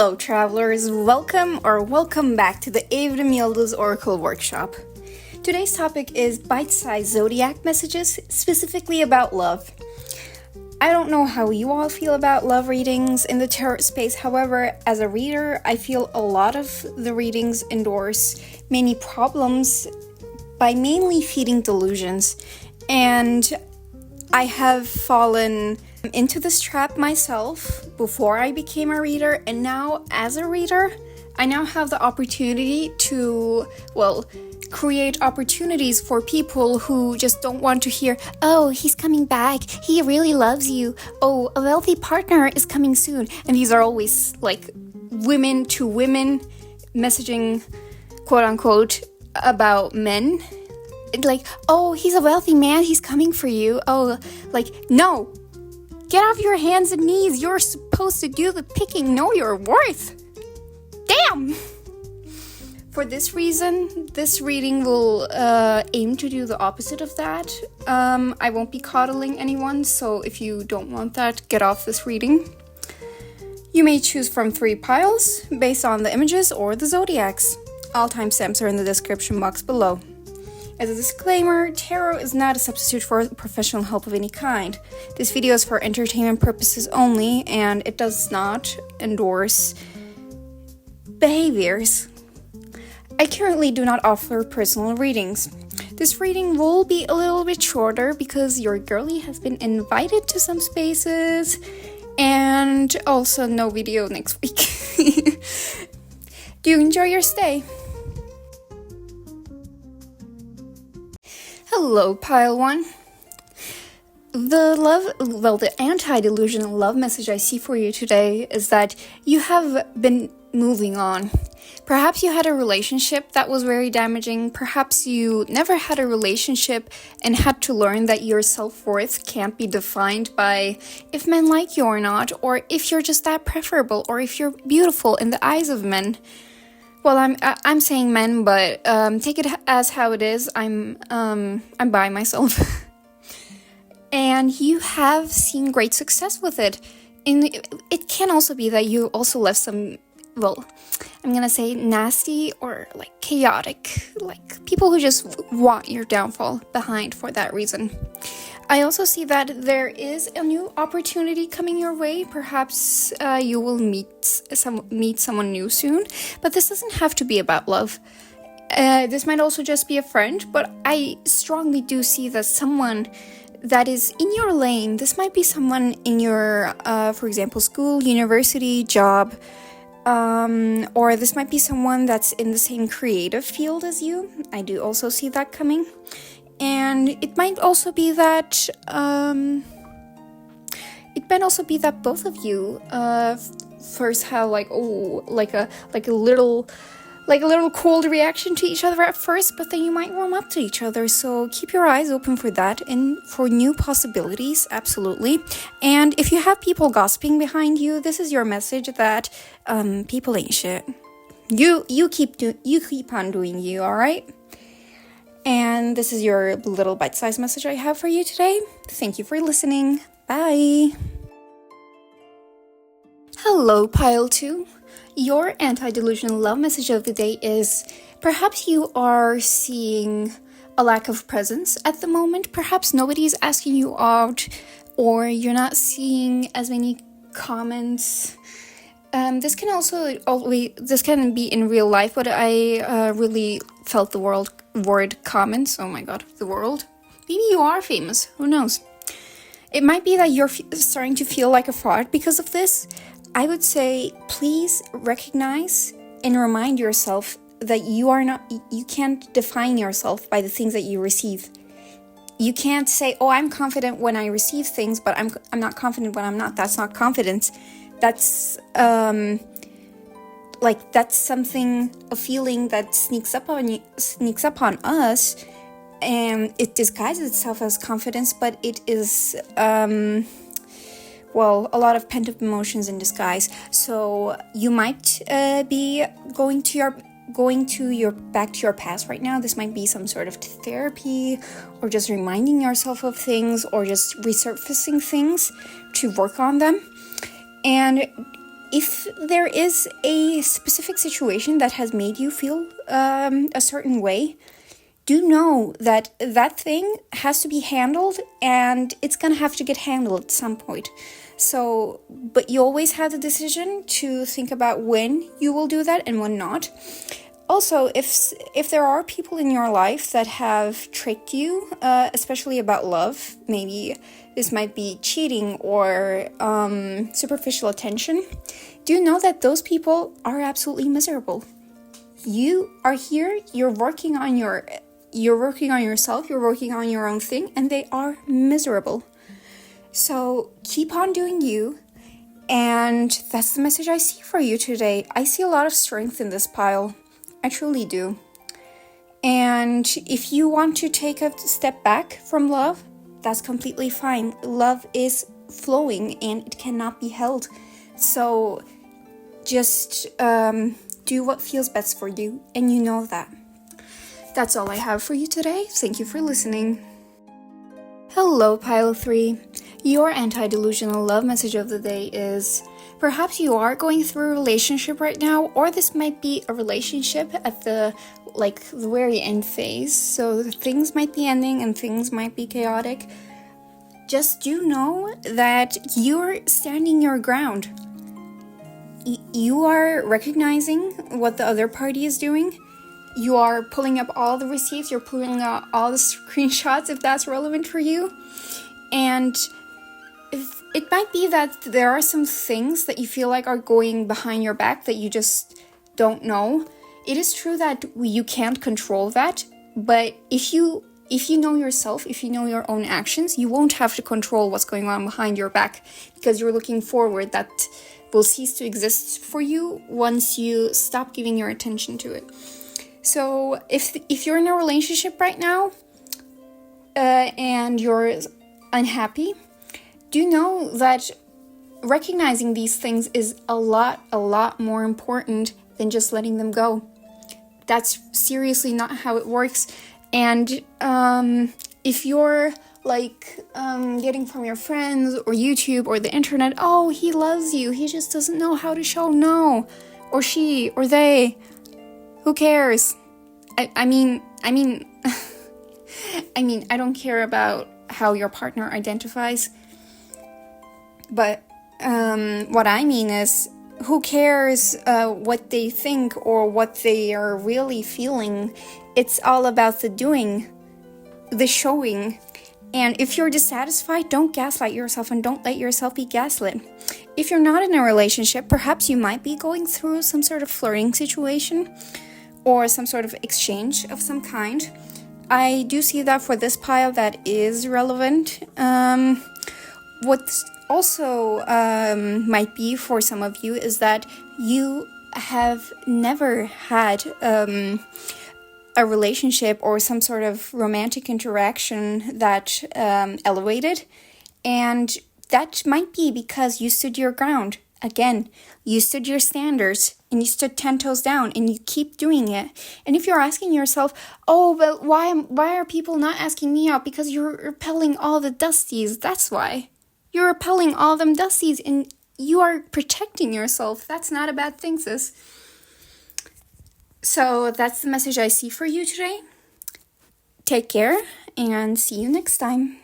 Hello travelers, welcome back to the Evrim-Yıldız Oracle Workshop. Today's topic is bite-sized zodiac messages, specifically about love. I don't know how you all feel about love readings in the tarot space, however, as a reader, I feel a lot of the readings endorse many problems by mainly feeding delusions, and I have fallen into this trap myself before I became a reader, and now as a reader, I now have the opportunity to, create opportunities for people who just don't want to hear, oh, he's coming back, he really loves you, oh, a wealthy partner is coming soon. And these are always like women to women messaging, quote unquote, about men. Like, oh, he's a wealthy man, he's coming for you. Oh, like, no. Get off your hands and knees. You're supposed to do the picking. Know your worth. Damn! For this reason, this reading will aim to do the opposite of that. I won't be coddling anyone, so if you don't want that, get off this reading. You may choose from 3 piles based on the images or the zodiacs. All timestamps are in the description box below. As a disclaimer, tarot is not a substitute for professional help of any kind. This video is for entertainment purposes only, and it does not endorse behaviors. I currently do not offer personal readings. This reading will be a little bit shorter because your girlie has been invited to some spaces, and also no video next week. Do you enjoy your stay? Hello, Pile 1. The anti-delusional love message I see for you today is that you have been moving on. Perhaps you had a relationship that was very damaging. Perhaps you never had a relationship and had to learn that your self-worth can't be defined by if men like you or not, or if you're just that preferable, or if you're beautiful in the eyes of men. Well, I'm saying men, but take it as how it is. I'm by myself, and you have seen great success with it. It can also be that you also left some, I'm gonna say nasty or like chaotic, like people who just want your downfall behind for that reason. I also see that there is a new opportunity coming your way. Perhaps you will meet someone new soon, but this doesn't have to be about love. This might also just be a friend, but I strongly do see that someone that is in your lane. This might be someone in your, for example, school, university, job, or this might be someone that's in the same creative field as you. I do also see that coming. And it might also be that both of you first have like a little cold reaction to each other at first, but then you might warm up to each other. So keep your eyes open for that and for new possibilities, absolutely. And if you have people gossiping behind you, this is your message that people ain't shit. You keep on doing you, all right? And this is your little bite-sized message I have for you today. Thank you for listening. Bye. Hello, Pile 2. Your anti-delusional love message of the day is perhaps you are seeing a lack of presence at the moment. Perhaps nobody's asking you out, or you're not seeing as many comments. This can be in real life, but I really felt the word comments. Oh my god, the world. Maybe you are famous. Who knows? It might be that you're starting to feel like a fraud because of this. I would say, please recognize and remind yourself that you can't define yourself by the things that you receive. You can't say, oh, I'm confident when I receive things, but I'm not confident when I'm not. That's not confidence. That's a feeling that sneaks up on us, and it disguises itself as confidence, but it is a lot of pent-up emotions in disguise. So you might be going back to your past right now. This might be some sort of therapy, or just reminding yourself of things, or just resurfacing things to work on them. And if there is a specific situation that has made you feel a certain way, do know that that thing has to be handled, and it's gonna have to get handled at some point. So, but you always have the decision to think about when you will do that and when not. Also, if there are people in your life that have tricked you, especially about love, maybe this might be cheating or superficial attention, do know that those people are absolutely miserable. You are here, you're working on yourself, you're working on your own thing, and they are miserable. So keep on doing you, and that's the message I see for you today. I see a lot of strength in this pile. I truly do. And if you want to take a step back from love, that's completely fine. Love is flowing and it cannot be held. So just do what feels best for you, and you know that. That's all I have for you today. Thank you for listening. Hello, Pile 3. Your anti-delusional love message of the day is: perhaps you are going through a relationship right now, or this might be a relationship at the very end phase. So things might be ending and things might be chaotic. Just do know that you're standing your ground. You are recognizing what the other party is doing. You are pulling up all the receipts. You're pulling out all the screenshots if that's relevant for you. And it might be that there are some things that you feel like are going behind your back that you just don't know. It is true that you can't control that, but if you know yourself, if you know your own actions, you won't have to control what's going on behind your back, because you're looking forward. That will cease to exist for you once you stop giving your attention to it. So if you're in a relationship right now and you're unhappy, do know that recognizing these things is a lot more important than just letting them go. That's seriously not how it works. And if you're getting from your friends or YouTube or the internet, oh, he loves you, he just doesn't know how to show no, or she or they, who cares? I mean I don't care about how your partner identifies, but what I mean is, who cares what they think or what they are really feeling? It's all about the doing, the showing. And if you're dissatisfied, don't gaslight yourself and don't let yourself be gaslit. If you're not in a relationship, perhaps you might be going through some sort of flirting situation or some sort of exchange of some kind. I do see that for this pile that is relevant. What's also might be for some of you is that you have never had a relationship or some sort of romantic interaction that elevated, and that might be because you stood your ground. Again, you stood your standards and you stood 10 toes down, and you keep doing it. And if you're asking yourself, oh, but why are people not asking me out? Because you're repelling all the dusties. That's why. You're repelling all them dusties and you are protecting yourself. That's not a bad thing, sis. So that's the message I see for you today. Take care and see you next time.